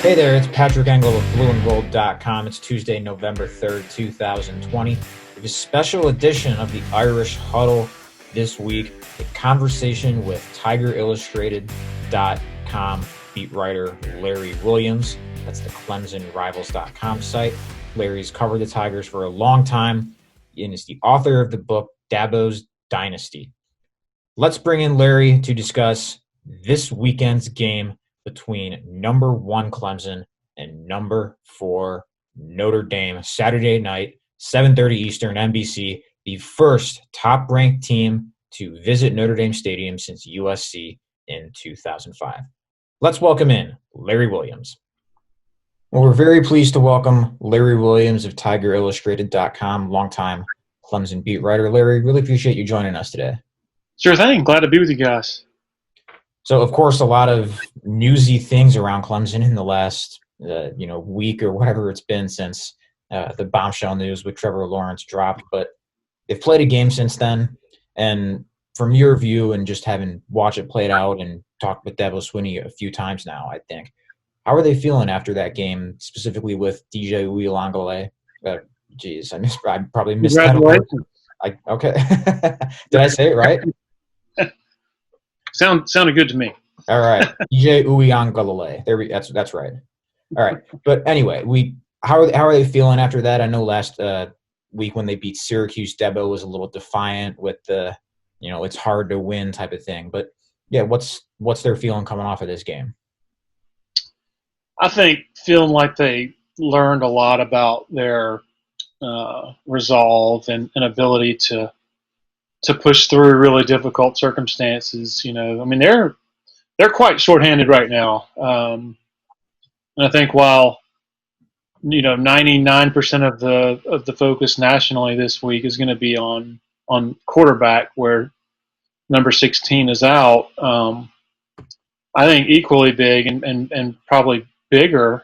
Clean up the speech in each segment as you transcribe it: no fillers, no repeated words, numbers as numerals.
Hey there, it's Patrick Engel of blueandgold.com. It's Tuesday, November 3rd, 2020. We have a special edition of the Irish Huddle this week, a conversation with TigerIllustrated.com beat writer Larry Williams. That's the ClemsonRivals.com site. Larry's covered the Tigers for a long time and is the author of the book Dabo's Dynasty. Let's bring in Larry to discuss this weekend's game between number 1 Clemson and number 4 Notre Dame. Saturday night, 7:30 Eastern, NBC, the first top-ranked team to visit Notre Dame Stadium since USC in 2005. Let's welcome in Larry Williams. Well, we're very pleased to welcome Larry Williams of TigerIllustrated.com, longtime Clemson beat writer. Larry, really appreciate you joining us today. Sure thing. Glad to be with you guys. So, of course, a lot of newsy things around Clemson in the last, week or whatever it's been since the bombshell news with Trevor Lawrence dropped. But they've played a game since then. And from your view and just having watched it played out and talked with Dabo Swinney a few times now, I think, how are they feeling after that game, specifically with DJ Uiagalelei? I probably missed that. Okay. Did I say it right? Sounded good to me. All right, DJ Uiagalelei. That's right. All right, but anyway, how are they feeling after that? I know last week when they beat Syracuse, Dabo was a little defiant with the, it's hard to win type of thing. But yeah, what's their feeling coming off of this game? I think feeling like they learned a lot about their resolve and ability to push through really difficult circumstances. They're quite shorthanded right now. And I think while 99% of the focus nationally this week is going to be on quarterback, where number 16 is out, I think equally big and probably bigger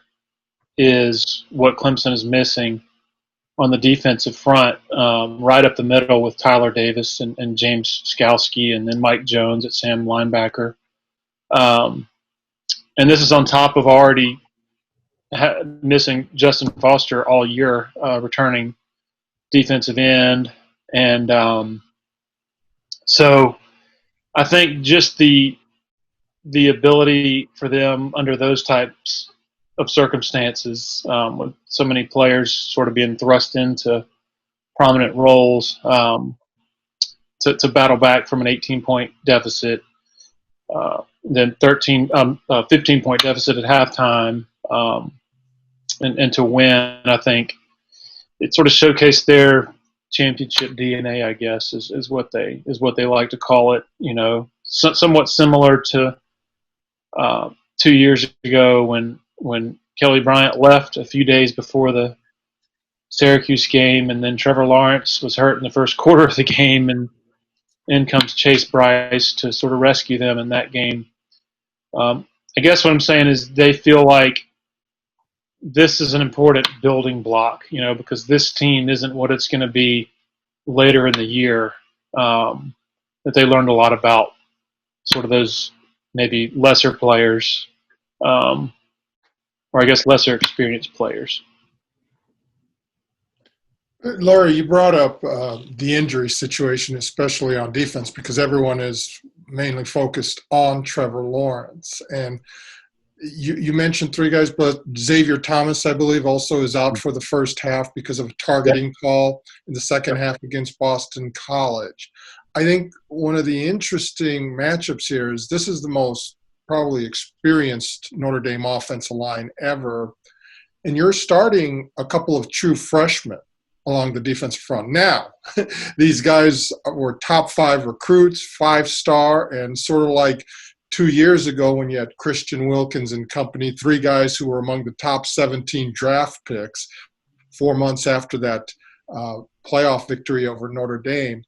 is what Clemson is missing on the defensive front, right up the middle with Tyler Davis and James Skalski, and then Mike Jones at Sam linebacker. And this is on top of already missing Justin Foster all year, returning defensive end. And so I think just the ability for them under those types of circumstances, with so many players sort of being thrust into prominent roles, to battle back from an 18-point deficit, then 15-point deficit at halftime, and to win. I think it sort of showcased their championship DNA, I guess, is what they like to call it. Somewhat similar to 2 years ago when Kelly Bryant left a few days before the Syracuse game, and then Trevor Lawrence was hurt in the first quarter of the game, and in comes Chase Bryce to sort of rescue them in that game. I guess what I'm saying is they feel like this is an important building block, because this team isn't what it's going to be later in the year, that they learned a lot about sort of those maybe lesser players, or I guess lesser experienced players. Larry, you brought up the injury situation, especially on defense, because everyone is mainly focused on Trevor Lawrence. And you mentioned 3 guys, but Xavier Thomas, I believe, also is out for the first half because of a targeting call in the second half against Boston College. I think one of the interesting matchups here is this is the most probably experienced Notre Dame offensive line ever, and you're starting a couple of true freshmen along the defensive front. Now, these guys were top 5 recruits, 5-star, and sort of like 2 years ago when you had Christian Wilkins and company, 3 guys who were among the top 17 draft picks 4 months after that playoff victory over Notre Dame.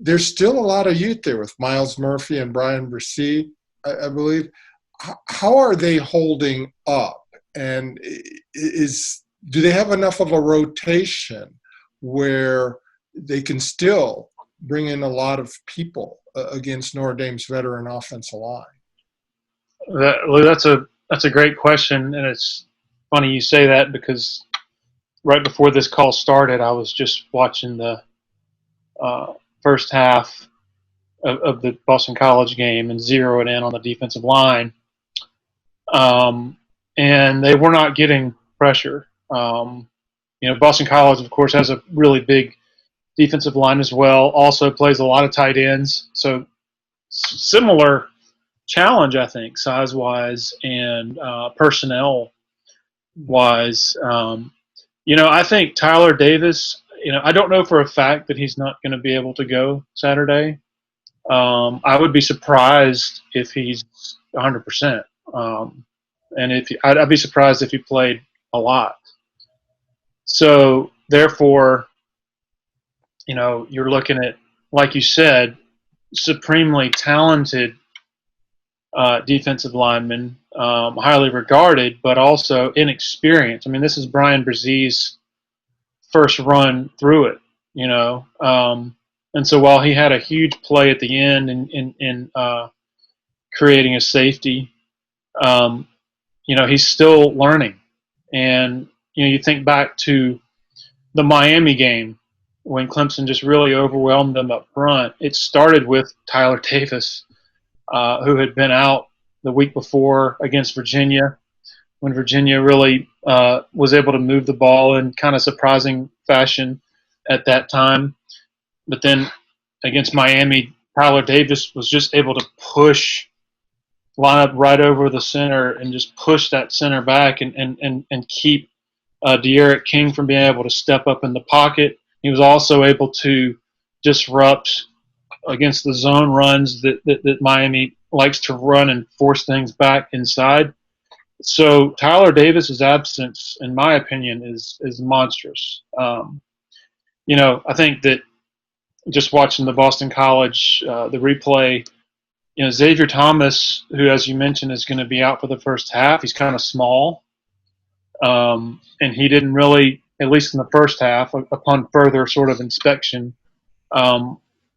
There's still a lot of youth there with Miles Murphy and Brian Bresee, I believe. How are they holding up? And do they have enough of a rotation where they can still bring in a lot of people against Notre Dame's veteran offensive line? That's a that's a great question, and it's funny you say that because right before this call started, I was just watching the first half of the Boston College game and zeroing in on the defensive line. And they were not getting pressure. Boston College, of course, has a really big defensive line as well. Also plays a lot of tight ends. So similar challenge, I think, size-wise and personnel-wise. I think Tyler Davis, I don't know for a fact that he's not going to be able to go Saturday. I would be surprised if he's 100%. And I'd be surprised if he played a lot. So therefore, you're looking at, like you said, supremely talented defensive linemen, highly regarded, but also inexperienced. I mean, this is Brian Brzez's first run through it, and so while he had a huge play at the end in creating a safety, he's still learning. And, you think back to the Miami game when Clemson just really overwhelmed them up front. It started with Tyler Davis, who had been out the week before against Virginia, when Virginia really was able to move the ball in kind of surprising fashion at that time. But then against Miami, Tyler Davis was just able to line up right over the center and just push that center back and keep De'Aaron King from being able to step up in the pocket. He was also able to disrupt against the zone runs that Miami likes to run and force things back inside. So Tyler Davis's absence, in my opinion, is monstrous. I think that just watching the Boston College, the replay, Xavier Thomas, who, as you mentioned, is going to be out for the first half, he's kind of small. And he didn't really, at least in the first half, upon further sort of inspection,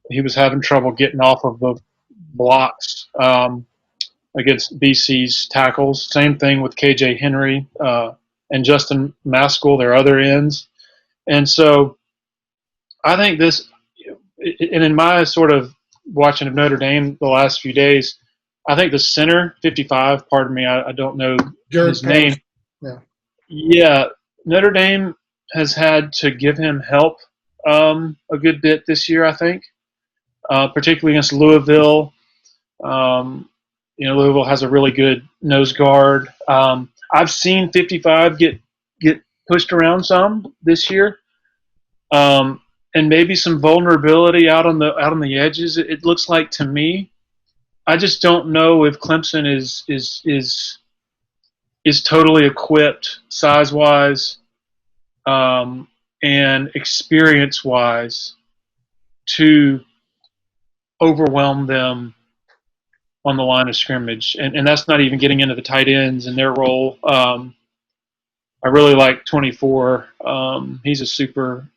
he was having trouble getting off of the blocks against BC's tackles. Same thing with KJ Henry and Justin Maskell, their other ends. And so I think this, and in my sort of watching of Notre Dame the last few days, I think the center, 55, pardon me, I don't know his name. Yeah, Notre Dame has had to give him help a good bit this year, I think, particularly against Louisville. Louisville has a really good nose guard. I've seen 55 get pushed around some this year, and maybe some vulnerability out on the edges. It looks like to me. I just don't know if Clemson is totally equipped size-wise and experience-wise to overwhelm them on the line of scrimmage. And that's not even getting into the tight ends and their role. I really like 24. He's a super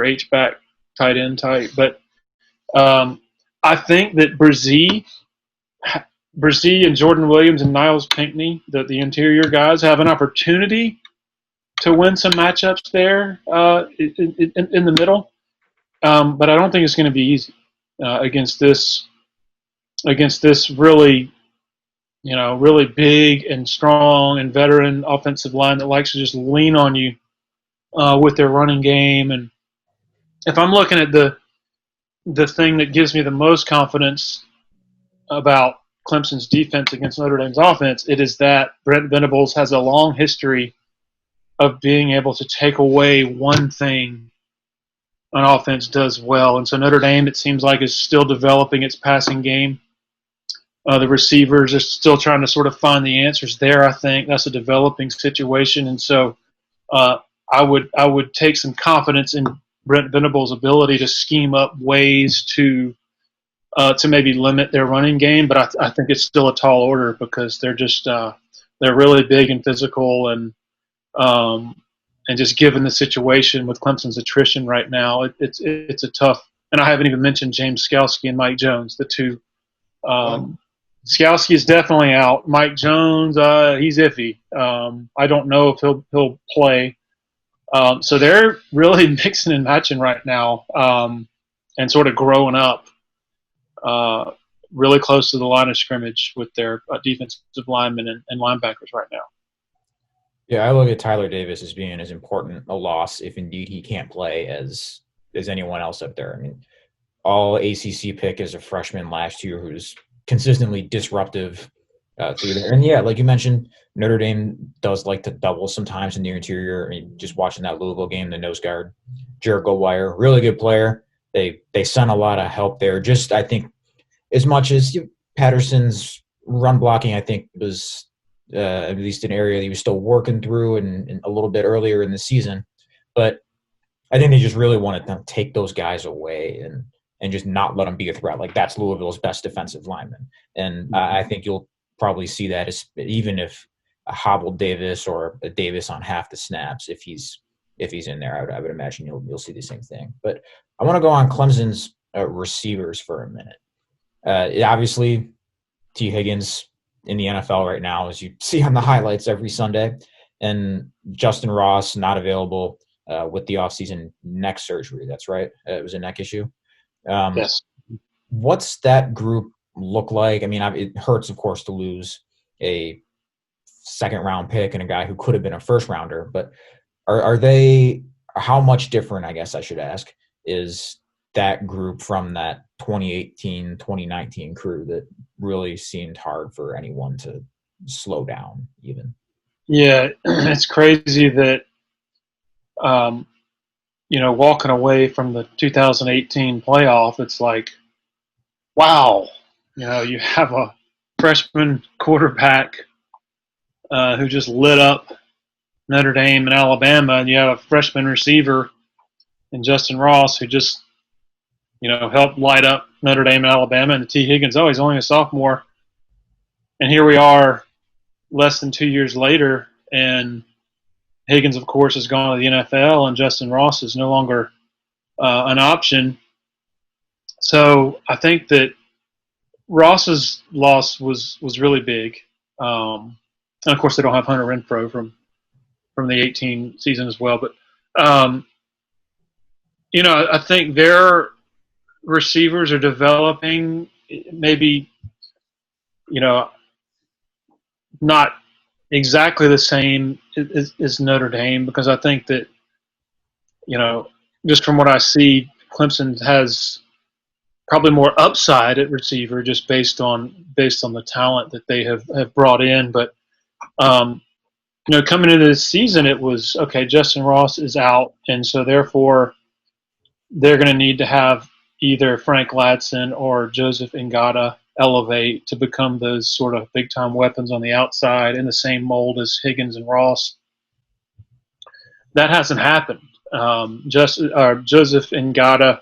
H-back tight end type. But I think that Brzee and Jordan Williams and Niles Pinckney, the interior guys, have an opportunity to win some matchups there in the middle. But I don't think it's going to be easy against this really, really big and strong and veteran offensive line that likes to just lean on you with their running game. And if I'm looking at the thing that gives me the most confidence about Clemson's defense against Notre Dame's offense, it is that Brent Venables has a long history of being able to take away one thing an offense does well. And so Notre Dame, it seems like, is still developing its passing game. The receivers are still trying to sort of find the answers there, I think. That's a developing situation. And so I would take some confidence in Brent Venables' ability to scheme up ways to maybe limit their running game. But I think it's still a tall order because they're just they're really big and physical, and just given the situation with Clemson's attrition right now, it's a tough. And I haven't even mentioned James Skalski and Mike Jones, the two Skowski is definitely out. Mike Jones, he's iffy. I don't know if he'll play. So they're really mixing and matching right now, and sort of growing up, really close to the line of scrimmage with their defensive linemen and linebackers right now. Yeah, I look at Tyler Davis as being as important a loss, if indeed he can't play, as anyone else up there. I mean, all ACC pick as a freshman last year who's consistently disruptive through there. And yeah, like you mentioned, Notre Dame does like to double sometimes in the interior. I mean, just watching that Louisville game, the nose guard, Jared Goldwire, really good player. They sent a lot of help there. Just I think as much as Patterson's run blocking, I think was at least an area that he was still working through and a little bit earlier in the season. But I think they just really wanted to take those guys away and just not let them be a threat. Like that's Louisville's best defensive lineman. And I think you'll probably see that even if a hobbled Davis or a Davis on half the snaps, if he's in there, I would imagine you'll see the same thing. But I want to go on Clemson's receivers for a minute. Obviously, T. Higgins in the NFL right now, as you see on the highlights every Sunday, and Justin Ross not available with the offseason neck surgery. That's right. It was a neck issue. Yes. What's that group look like? I mean, it hurts, of course, to lose a second-round pick and a guy who could have been a first-rounder, but are they – how much different, I guess I should ask, is that group from that 2018, 2019 crew that really seemed hard for anyone to slow down even? Yeah, it's crazy that, walking away from the 2018 playoff, it's like, wow, you have a freshman quarterback who just lit up Notre Dame and Alabama, and you have a freshman receiver in Justin Ross who just, helped light up Notre Dame and Alabama, and T. Higgins, he's only a sophomore. And here we are less than 2 years later, and Higgins, of course, has gone to the NFL, and Justin Ross is no longer an option. So I think that Ross's loss was really big. And, of course, they don't have Hunter Renfrow from the 18 season as well. But, I think their receivers are developing maybe, not exactly the same as Notre Dame, because I think that, just from what I see, Clemson has probably more upside at receiver just based on the talent that they have brought in. But, coming into this season, it was, okay, Justin Ross is out, and so therefore they're going to need to have either Frank Ladson or Joseph Ngata elevate to become those sort of big-time weapons on the outside in the same mold as Higgins and Ross. That hasn't happened. Joseph Ngata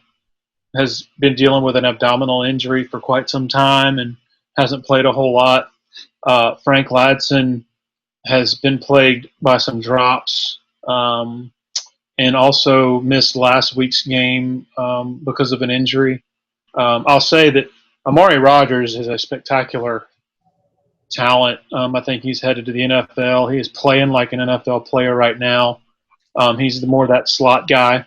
has been dealing with an abdominal injury for quite some time and hasn't played a whole lot. Frank Ladson has been plagued by some drops and also missed last week's game because of an injury. I'll say that Amari Rodgers is a spectacular talent. I think he's headed to the NFL. He is playing like an NFL player right now. He's more that slot guy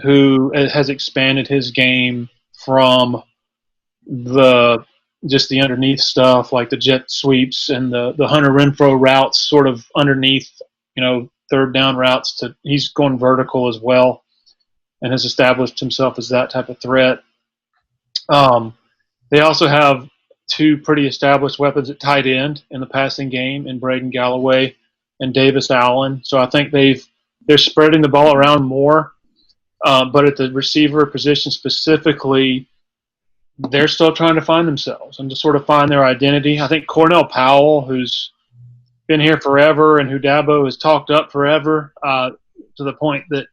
who has expanded his game from the underneath stuff, like the jet sweeps and the Hunter Renfrow routes, sort of underneath, third down routes, to he's going vertical as well, and has established himself as that type of threat. They also have two pretty established weapons at tight end in the passing game in Braden Galloway and Davis Allen. So I think they're spreading the ball around more. But at the receiver position specifically, they're still trying to find themselves and to sort of find their identity. I think Cornell Powell, who's been here forever and who Dabo has talked up forever, to the point that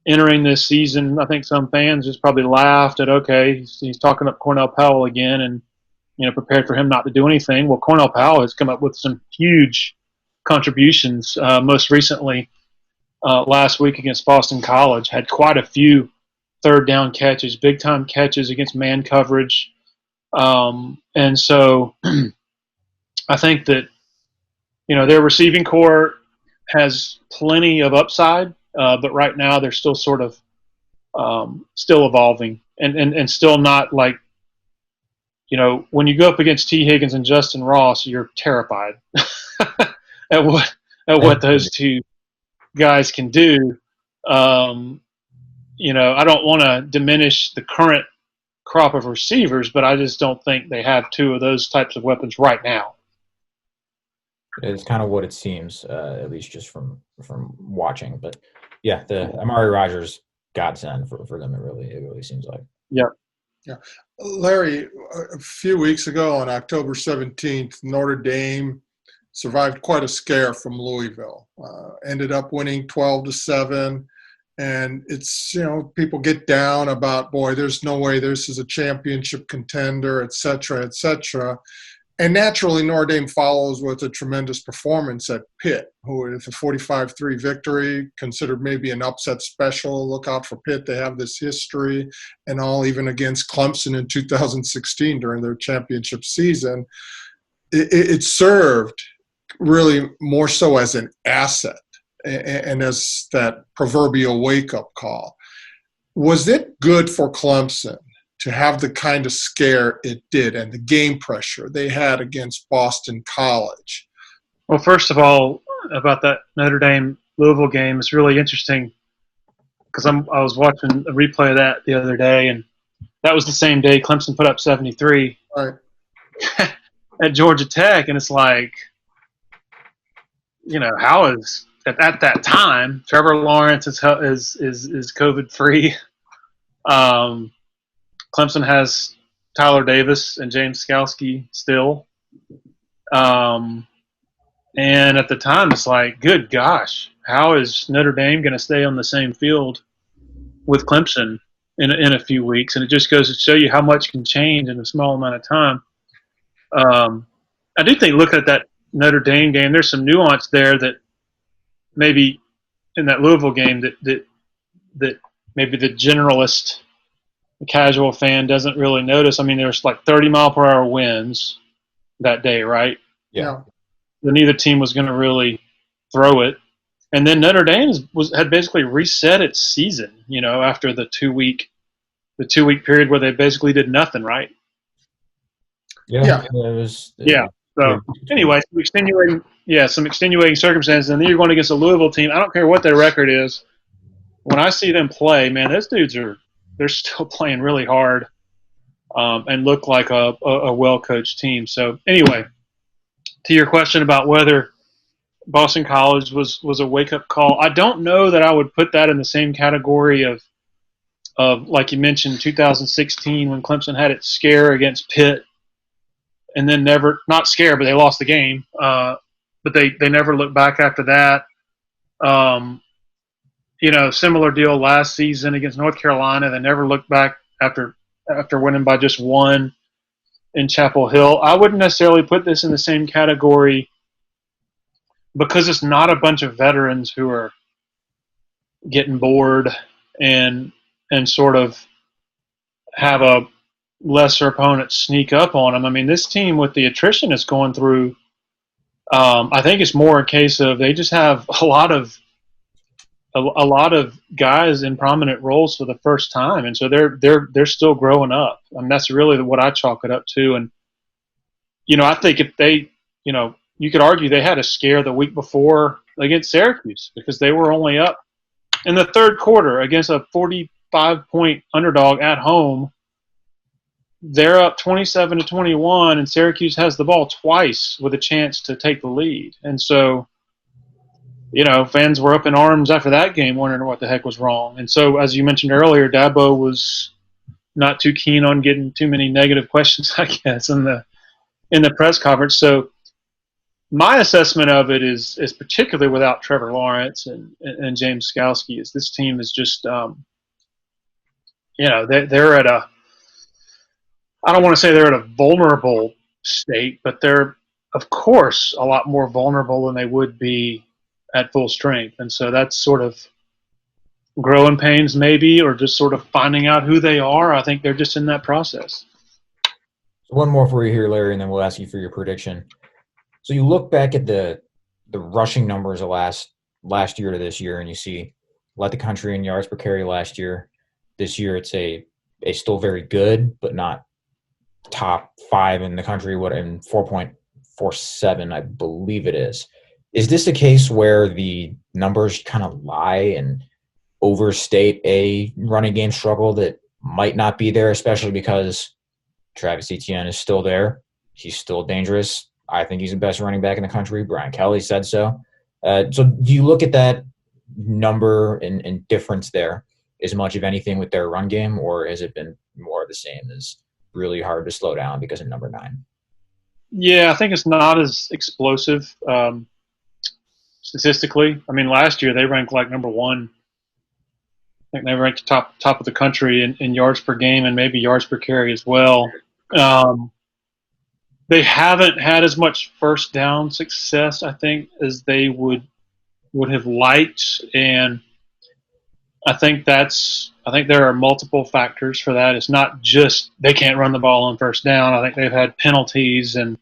entering this season, I think some fans just probably laughed at, okay, he's talking up Cornell Powell again and, prepared for him not to do anything. Well, Cornell Powell has come up with some huge contributions. Most recently, last week against Boston College, had quite a few third down catches, big time catches against man coverage. And so I think that, their receiving core has plenty of upside, but right now they're still sort of still evolving and still not like, when you go up against T. Higgins and Justin Ross, you're terrified at what those two guys can do. I don't want to diminish the current crop of receivers, but I just don't think they have two of those types of weapons right now. It's kind of what it seems, at least just from watching. But yeah, the Amari Rogers godsend for them. It really seems like. Yeah. Yeah. Larry, a few weeks ago on October 17th, Notre Dame survived quite a scare from Louisville. Ended up winning 12-7. And it's, people get down about, boy, there's no way this is a championship contender, et cetera, et cetera. And naturally, Notre Dame follows with a tremendous performance at Pitt, who with a 45-3 victory, considered maybe an upset special. Look out for Pitt. They have this history and all, even against Clemson in 2016 during their championship season. It served really more so as an asset and as that proverbial wake-up call. Was it good for Clemson to have the kind of scare it did and the game pressure they had against Boston College? Well, first of all, about that Notre Dame Louisville game, it's really interesting because I was watching a replay of that the other day, and that was the same day Clemson put up 73 right. at Georgia Tech, and it's like, how is at that time Trevor Lawrence is COVID free. Clemson has Tyler Davis and James Skalski still. And at the time, it's like, good gosh, how is Notre Dame going to stay on the same field with Clemson in a few weeks? And it just goes to show you how much can change in a small amount of time. I do think, looking at that Notre Dame game, there's some nuance there that maybe in that Louisville game that maybe the generalist, the casual fan doesn't really notice. I mean, there's like 30-mile-per-hour winds that day, right? Yeah. Neither team was going to really throw it. And then Notre Dame had basically reset its season, after the 2-week period where they basically did nothing, right? Yeah. It was. Yeah. So anyway, some extenuating circumstances, and then you're going against a Louisville team. I don't care what their record is. When I see them play, man, those dudes they're still playing really hard, and look like a well-coached team. So anyway, to your question about whether Boston College was a wake-up call, I don't know that I would put that in the same category of like you mentioned, 2016 when Clemson had its scare against Pitt, and then not scare, but they lost the game. But they never looked back after that. Similar deal last season against North Carolina. They never looked back after winning by just one in Chapel Hill. I wouldn't necessarily put this in the same category because it's not a bunch of veterans who are getting bored and sort of have a lesser opponent sneak up on them. I mean, this team with the attrition it's going through, I think it's more a case of they just have a lot of guys in prominent roles for the first time, and so they're still growing up. I mean, that's really what I chalk it up to. And I think if they, you could argue they had a scare the week before against Syracuse because they were only up in the third quarter against a 45-point underdog at home. They're up 27-21, and Syracuse has the ball twice with a chance to take the lead. And so, fans were up in arms after that game wondering what the heck was wrong. And so, as you mentioned earlier, Dabo was not too keen on getting too many negative questions, I guess, in the press conference. So my assessment of it is particularly without Trevor Lawrence and James Skalski, is this team is just, they're at a, I don't want to say they're at a vulnerable state, but they're, of course, a lot more vulnerable than they would be at full strength. And so that's sort of growing pains maybe, or just sort of finding out who they are. I think they're just in that process. One more for you here, Larry, and then we'll ask you for your prediction. So you look back at the rushing numbers of last year to this year, and you see led the country in yards per carry last year. This year, it's a still very good, but not top 5 in the country. What in 4.47, I believe it is. Is this a case where the numbers kind of lie and overstate a running game struggle that might not be there, especially because Travis Etienne is still there. He's still dangerous. I think he's the best running back in the country. Brian Kelly said so. So do you look at that number and difference there as much of anything with their run game, or has it been more of the same as really hard to slow down because of number 9? Yeah, I think it's not as explosive statistically. I mean, last year they ranked like number 1. I think they ranked top of the country in yards per game and maybe yards per carry as well. They haven't had as much first down success, I think, as they would have liked, and I think there are multiple factors for that. It's not just they can't run the ball on first down. I think they've had penalties, and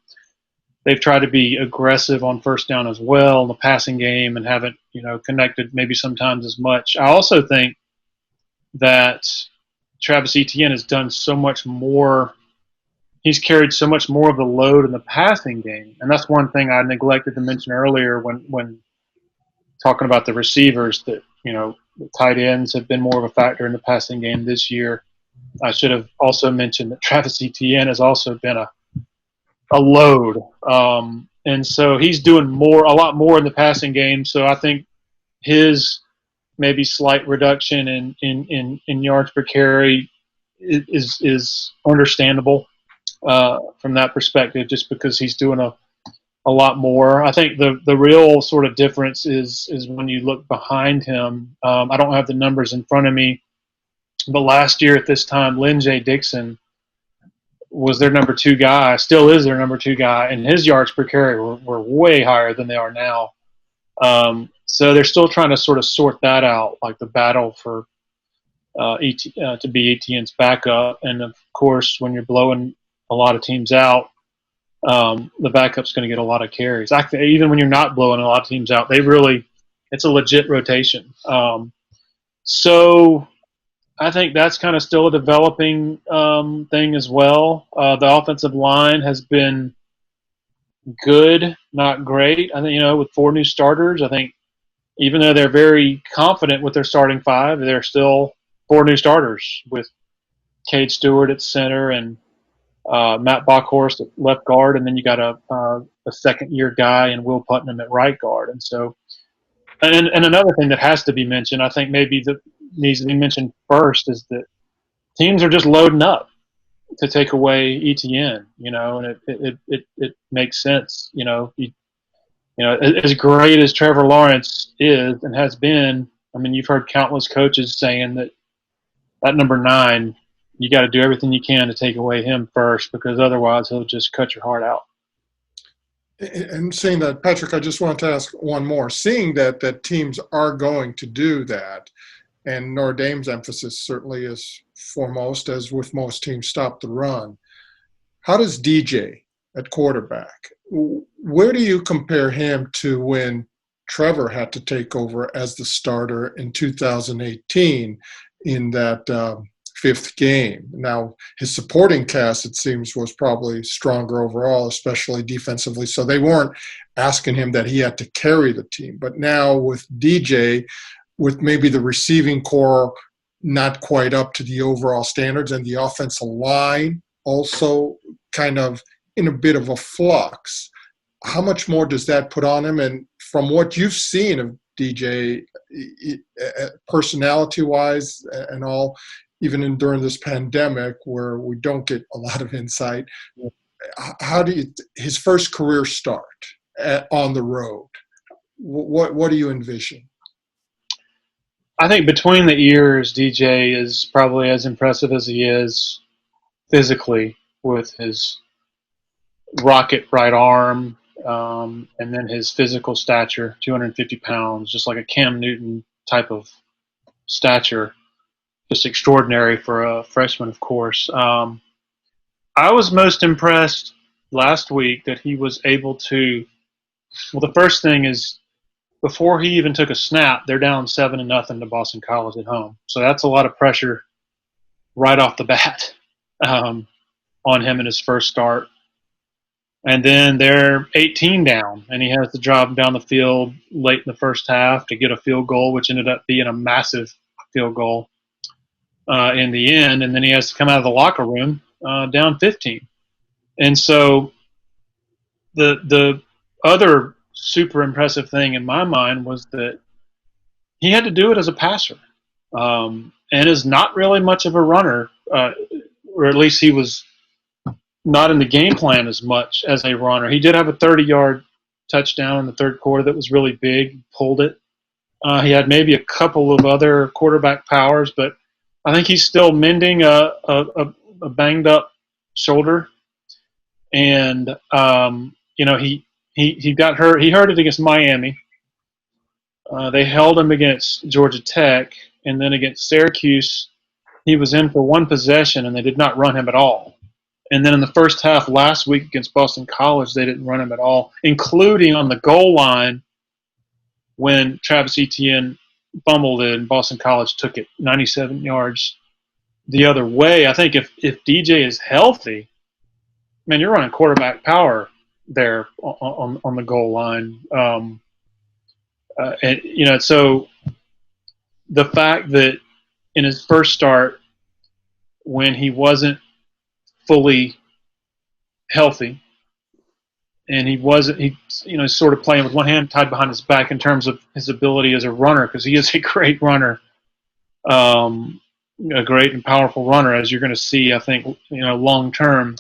they've tried to be aggressive on first down as well in the passing game, and haven't connected maybe sometimes as much. I also think that Travis Etienne has done so much more. He's carried so much more of the load in the passing game, and that's one thing I neglected to mention earlier when talking about the receivers. That the tight ends have been more of a factor in the passing game this year. I should have also mentioned that Travis Etienne has also been a load, and so he's doing a lot more in the passing game. So I think his maybe slight reduction in yards per carry is understandable from that perspective, just because he's doing a lot more. I think the real sort of difference is when you look behind him. I don't have the numbers in front of me, but last year at this time, Lynn J. Dixon was their number 2 guy, still is their number 2 guy, and his yards per carry were way higher than they are now. So they're still trying to sort of sort that out, like the battle for to be Etienne's backup. And of course, when you're blowing a lot of teams out, the backup's going to get a lot of carries. Actually, even when you're not blowing a lot of teams out, it's a legit rotation. So I think that's kind of still a developing thing as well. The offensive line has been good, not great. I think, with 4 new starters, I think even though they're very confident with their starting 5, they're still 4 new starters with Cade Stewart at center and Matt Bockhorst at left guard, and then you got a second-year guy in Will Putnam at right guard. And so, and another thing that has to be mentioned, I think maybe that needs to be mentioned first, is that teams are just loading up to take away Etienne, and it makes sense. As great as Trevor Lawrence is and has been, I mean, you've heard countless coaches saying that number 9, you got to do everything you can to take away him first, because otherwise he'll just cut your heart out. And saying that, Patrick, I just want to ask one more. Seeing that teams are going to do that, and Notre Dame's emphasis certainly is foremost, as with most teams, stop the run. How does DJ at quarterback, where do you compare him to when Trevor had to take over as the starter in 2018 in that 5th game? Now, his supporting cast, it seems, was probably stronger overall, especially defensively. So they weren't asking him that he had to carry the team. But now with DJ, with maybe the receiving core not quite up to the overall standards, and the offensive line also kind of in a bit of a flux, how much more does that put on him? And from what you've seen of DJ, personality-wise and all, even during this pandemic where we don't get a lot of insight, how do his first career start on the road? What do you envision? I think between the ears, DJ is probably as impressive as he is physically, with his rocket right arm, and then his physical stature, 250 pounds, just like a Cam Newton type of stature, just extraordinary for a freshman, of course. I I was most impressed last week that he was able to. Well, the first thing is before he even took a snap, they're down 7-0 to Boston College at home. So that's a lot of pressure right off the bat on him in his first start. And then they're 18 down, and he has to drive down the field late in the first half to get a field goal, which ended up being a massive field goal in the end. And then he has to come out of the locker room down 15. And so the other super impressive thing in my mind was that he had to do it as a passer, and is not really much of a runner, or at least he was not in the game plan as much as a runner. He did have a 30-yard touchdown in the third quarter that was really big, pulled it. He had maybe a couple of other quarterback powers, but I think he's still mending a banged-up shoulder. And, he got hurt. He hurt it against Miami. They held him against Georgia Tech, and then against Syracuse, he was in for one possession, and they did not run him at all. And then in the first half last week against Boston College, they didn't run him at all, including on the goal line when Travis Etienne fumbled it and Boston College took it 97 yards the other way. I think if DJ is healthy, man, you're running quarterback power there on the goal line. So the fact that in his first start, when he wasn't fully healthy, and he sort of playing with one hand tied behind his back in terms of his ability as a runner, because he is a great runner, a great and powerful runner, as you're going to see, I think, long term.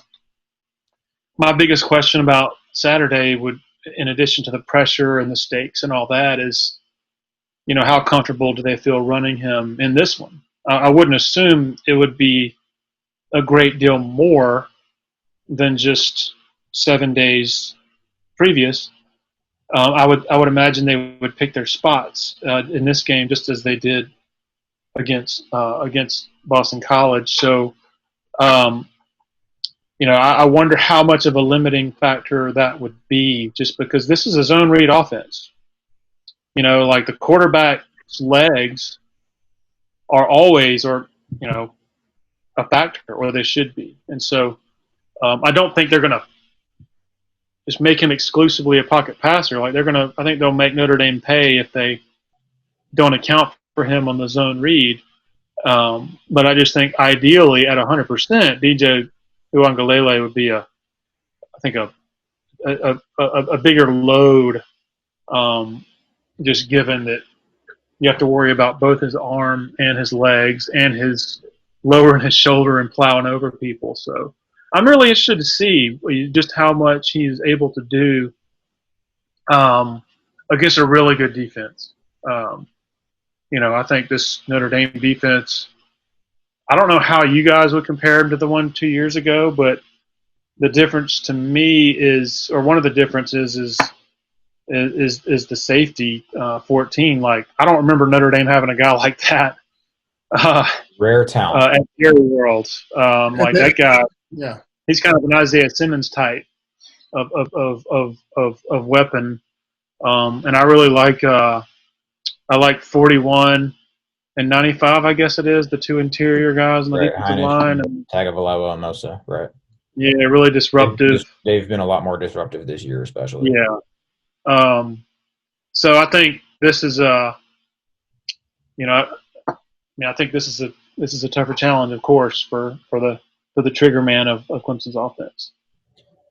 My biggest question about Saturday would, in addition to the pressure and the stakes and all that, is, how comfortable do they feel running him in this one? I wouldn't assume it would be a great deal more than just 7 days previous. I would imagine they would pick their spots in this game just as they did against Boston College. So, I wonder how much of a limiting factor that would be, just because this is a zone read offense. Like the quarterback's legs are always, a factor, or they should be. And so I don't think they're going to just make him exclusively a pocket passer. Like I think they'll make Notre Dame pay if they don't account for him on the zone read. But I just think ideally at 100%, DJ Uiagalelei would be a bigger load, just given that you have to worry about both his arm and his legs and his lowering his shoulder and plowing over people. So I'm really interested to see just how much he's able to do against a really good defense. I think this Notre Dame defense, I don't know how you guys would compare him to the one 2 years ago, but the difference to me is, or one of the differences is the safety 14. Like, I don't remember Notre Dame having a guy like that. Rare talent at Gary World. Like that guy. Yeah. He's kind of an Isaiah Simmons type of weapon. And I really like 41 and 95, I guess it is, the two interior guys on the defensive line. And Tagovailoa and Mosa, right? Yeah, really disruptive. They've been a lot more disruptive this year, especially. Yeah. So I think this is I think this is a tougher challenge, of course, for the trigger man of Clemson's offense.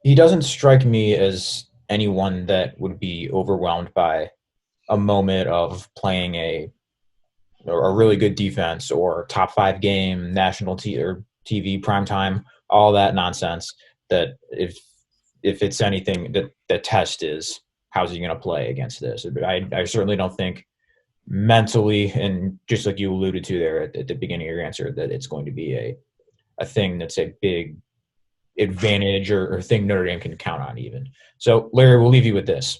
He doesn't strike me as anyone that would be overwhelmed by a moment of playing a really good defense or top 5 game, national TV primetime, all that nonsense. That if it's anything, that the test is, how's he going to play against this? I certainly don't think mentally, and just like you alluded to there at the beginning of your answer, that it's going to be a thing that's a big advantage or thing Notre Dame can count on even. So, Larry, we'll leave you with this.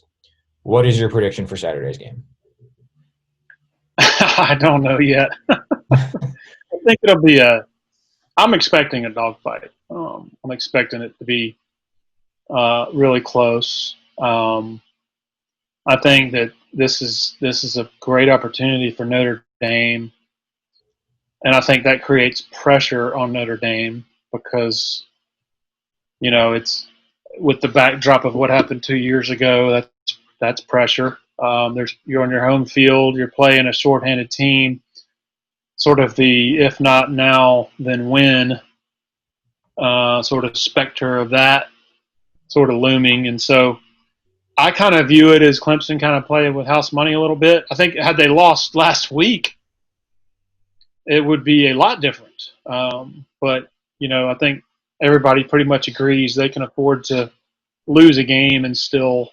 What is your prediction for Saturday's game? I don't know yet. I think it'll be I'm expecting a dogfight. I'm expecting it to be really close. I think that this is a great opportunity for Notre Dame, and I think that creates pressure on Notre Dame because it's with the backdrop of what happened 2 years ago. That's pressure. You're on your home field. You're playing a shorthanded team. Sort of the if not now then when sort of specter of that sort of looming, and so I kind of view it as Clemson kind of playing with house money a little bit. I think had they lost last week, it would be a lot different. But I think everybody pretty much agrees they can afford to lose a game and still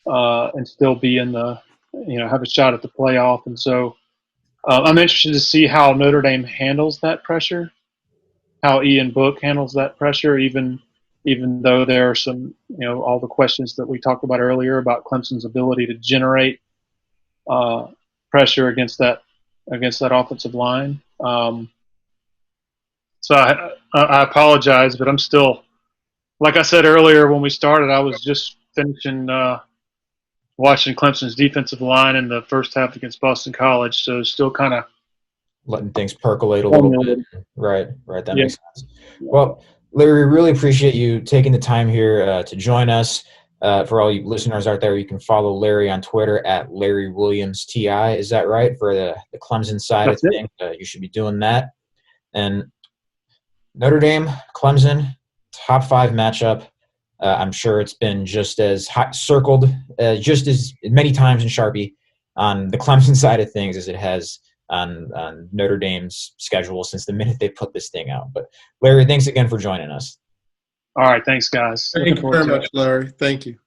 be in the have a shot at the playoff. And so I'm interested to see how Notre Dame handles that pressure, how Ian Book handles that pressure, even though there are some, all the questions that we talked about earlier about Clemson's ability to generate pressure against that offensive line. So I apologize, but I'm still, like I said earlier when we started, I was just finishing watching Clemson's defensive line in the first half against Boston College, so still kind of letting things percolate a little bit. Right. That makes sense. Well, Larry, really appreciate you taking the time here to join us. For all you listeners out there, you can follow Larry on Twitter at Larry Williams TI. Is that right? For the Clemson side of things, you should be doing that. And Notre Dame, Clemson, top 5 matchup. I'm sure it's been just as circled just as many times in Sharpie on the Clemson side of things as it has on Notre Dame's schedule since the minute they put this thing out. But Larry, thanks again for joining us. All right, thanks, guys. Thank you very much, Larry. Thank you.